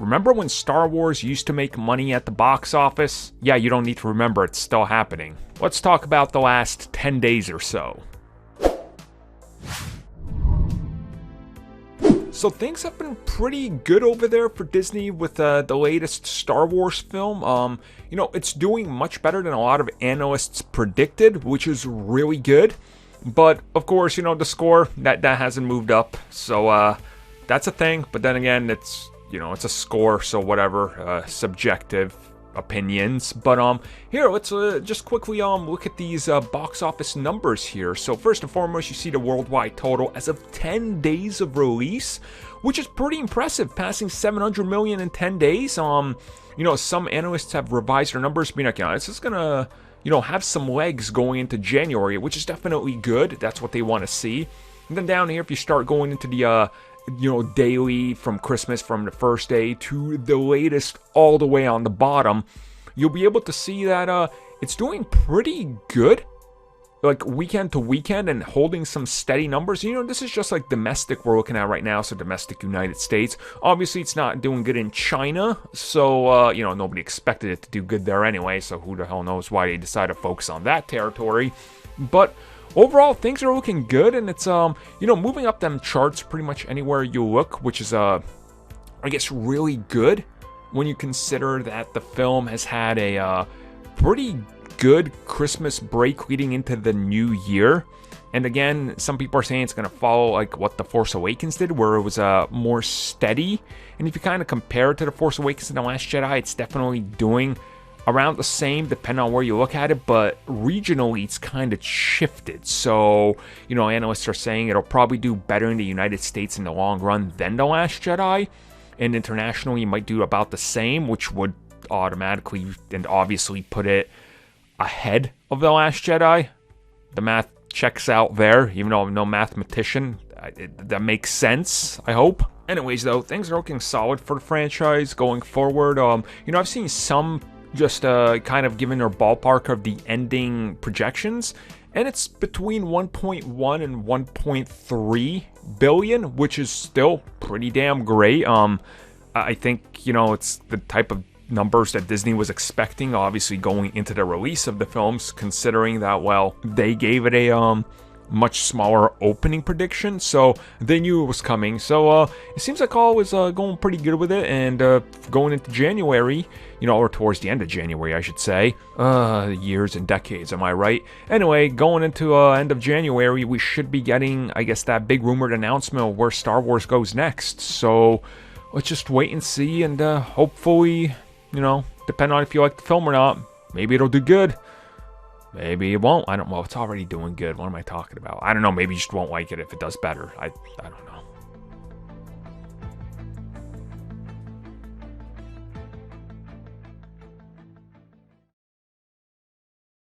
Remember when Star Wars used to make money at the box office? Yeah, you don't need to remember, it's still happening. Let's talk about the last 10 days or so. So things have been pretty good over there for Disney with the latest Star Wars film. You know, it's doing much better than a lot of analysts predicted, which is really good. But of course, you know, the score that hasn't moved up, so that's a thing. But then again, it's, you know, it's a score, so whatever, subjective opinions. But here, let's just quickly look at these box office numbers here. So first and foremost, you see the worldwide total as of 10 days of release, which is pretty impressive, passing 700 million in 10 days. You know, some analysts have revised their numbers, being like, you know, this is gonna, you know, have some legs going into January, which is definitely good. That's what they want to see. And then down here, if you start going into the you know, daily from Christmas, from the first day to the latest all the way on the bottom, you'll be able to see that it's doing pretty good, like weekend to weekend, and holding some steady numbers. You know, this is just like domestic we're looking at right now, so domestic United States. Obviously, it's not doing good in China, so, you know, nobody expected it to do good there anyway, so who the hell knows why they decided to focus on that territory. But overall, things are looking good, and it's, you know, moving up them charts pretty much anywhere you look, which is, I guess, really good when you consider that the film has had a pretty good Christmas break leading into the new year. And again, some people are saying it's going to follow like what The Force Awakens did, where it was more steady. And if you kind of compare it to The Force Awakens and The Last Jedi, it's definitely doing around the same, depending on where you look at it, but regionally it's kind of shifted. So, you know, analysts are saying it'll probably do better in the United States in the long run than The Last Jedi, and internationally you might do about the same, which would automatically and obviously put it ahead of The Last Jedi. The math checks out there, even though I'm no mathematician. That makes sense, I hope. Anyways, though, things are looking solid for the franchise going forward. You know, I've seen some just kind of giving their ballpark of the ending projections, and it's between 1.1 and 1.3 billion, which is still pretty damn great. I think, you know, it's the type of numbers that Disney was expecting, obviously going into the release of the films, considering that, well, they gave it a much smaller opening prediction, so they knew it was coming. So it seems like all was going pretty good with it, and going into January, you know, or towards the end of January, I should say. Years and decades, am I right? Anyway, going into end of January, we should be getting, I guess, that big rumored announcement of where Star Wars goes next. So let's just wait and see, and hopefully, you know, depending on if you like the film or not, maybe it'll do good. Maybe it won't. I don't know. It's already doing good. What am I talking about? I don't know. Maybe you just won't like it if it does better. I don't know.